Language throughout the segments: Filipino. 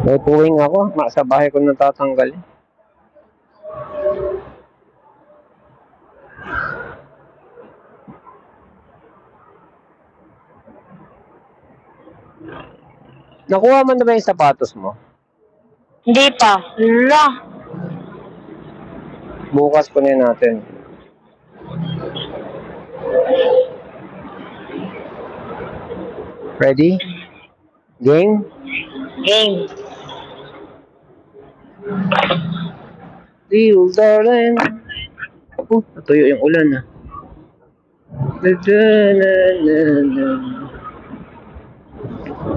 May puwing ako. Sa bahay ko natatanggal. Nakuha mo na ba yung sapatos mo? Hindi pa. Wala. Bukas kunin natin. Ready? Game? Game. Deal, darling. Natuyo yung ulan ah.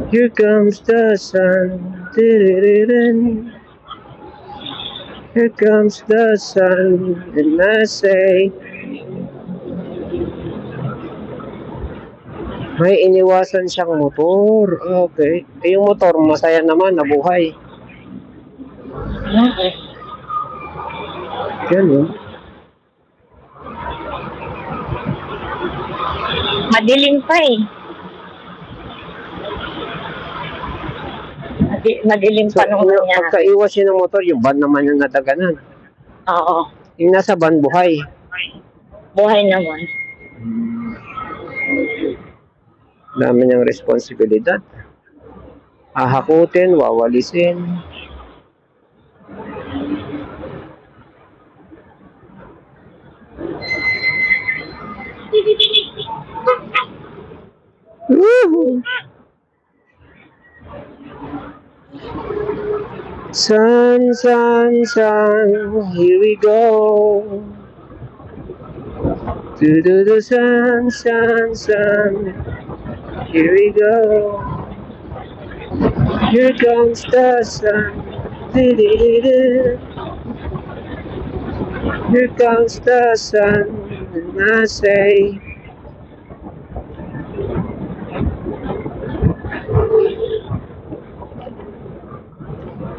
Here comes the sun. Here comes the sun. And I say, may iniwasan siyang motor. Okay. Eh, yung motor, masaya naman, nabuhay. Yan yun. Madilim pa eh. Madilim pa nung niya. Pagkaiwas yun ng motor, yung van naman yung nadaganan. Oo. Yung nasa van, buhay. Buhay naman. Dami niyang responsibilidad. Hahakutin, wawalisin. Woohoo! Sun, sun, sun, here we go. To the sun, sun, sun, here we go. Here comes the sun. Here comes the sun, and I say,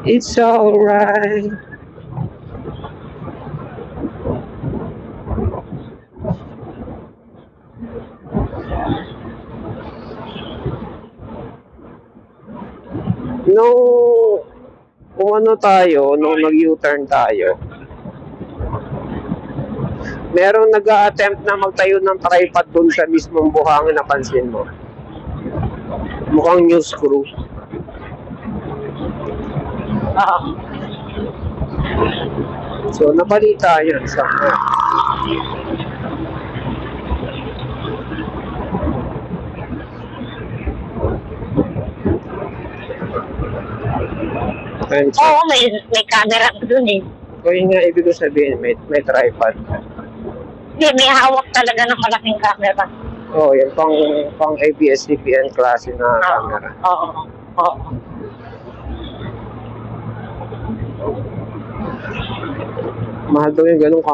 it's alright. Kung ano tayo, nung nag-U-turn tayo, merong nag-a-attempt na magtayo ng tripod dun sa mismong buhangin, napansin mo. Mukhang news crew. So, nabalita yun sa Oo, may camera doon eh. So, yun nga ibig sabihin, may tripod. Hindi, may hawak talaga ng malaking camera. Oo, yung pang ABS-CBN klase na camera. Oo. Mahal daw yung ganung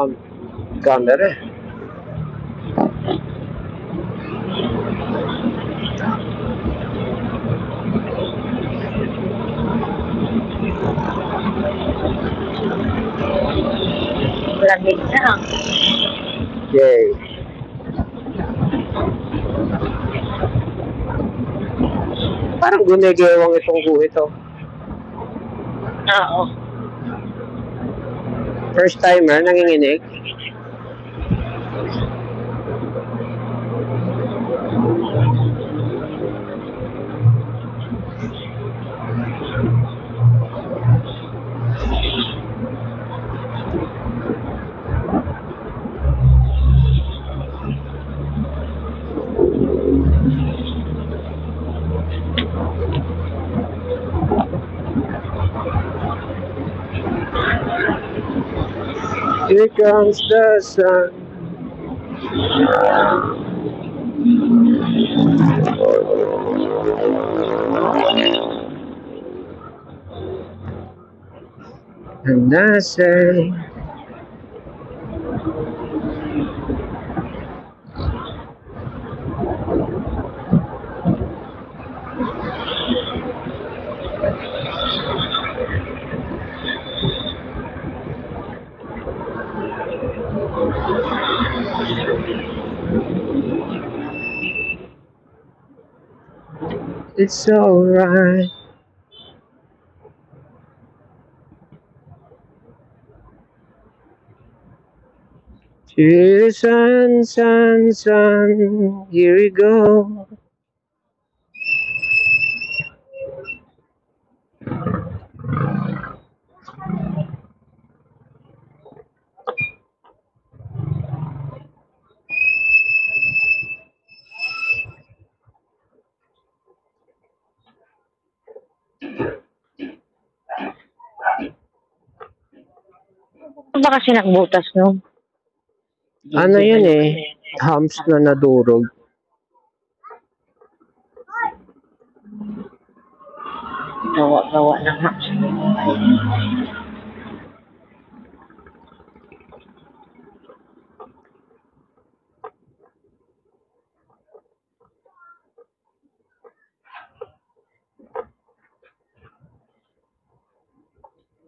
camera eh. Lamig na. Yay. Parang ginagawang itong guhit oh. Oo. First timer, nanginginig. Here comes the sun. And I say, it's alright. Cheers, sun, sun, sun. Here we go. Ano ba kasi nagbutas, no? Ano yun eh? Hams na nadurog. Gawa ng hams.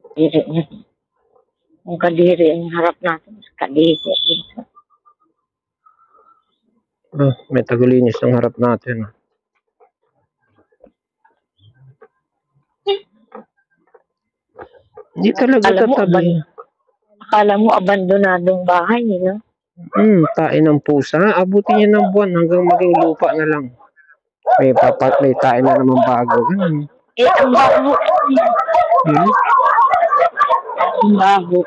Kadiri niya. Ang kadiri ang harap natin. Kadiri. May tagulinis ang harap natin. Hindi talaga tatabi. Akala mo abandonadong bahay, no? Tain ng pusa. Abutin niya ng buwan hanggang maging lupa na lang. May tain na naman bago. Ang bago. Ang bago.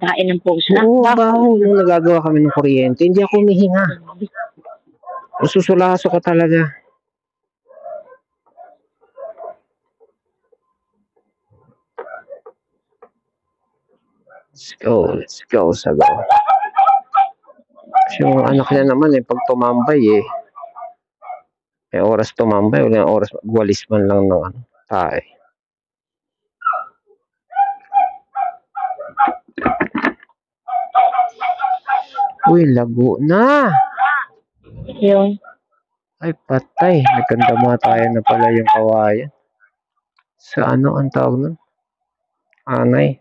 Tain ng pusa. Oo, baho. Nung nagagawa kami ng kuryente, hindi ako humihinga. Susulaso ko talaga. Let's go, sago. Kasi yung anak niya naman pag tumambay may oras tumambay, wala oras walis man lang ng tae. Uy, lago na! Yun. Ay, patay. Nagkandama tayo na pala yung kawayan. Sa ano ang tawag nun? Anay.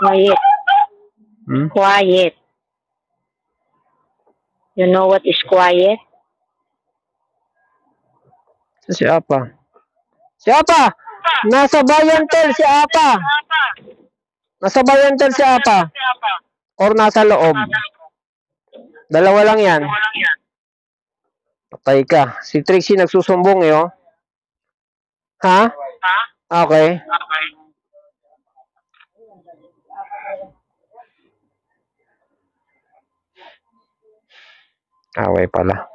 Quiet. Quiet. You know what is quiet? Si Apa. Si Apa! Nasa Bayantel si Apa! Nasa Bayantel si Apa. Or nasa loob. Dalawa lang yan. Patay ka. Si Trixie nagsusumbong oh. Ha? Okay. Away pala.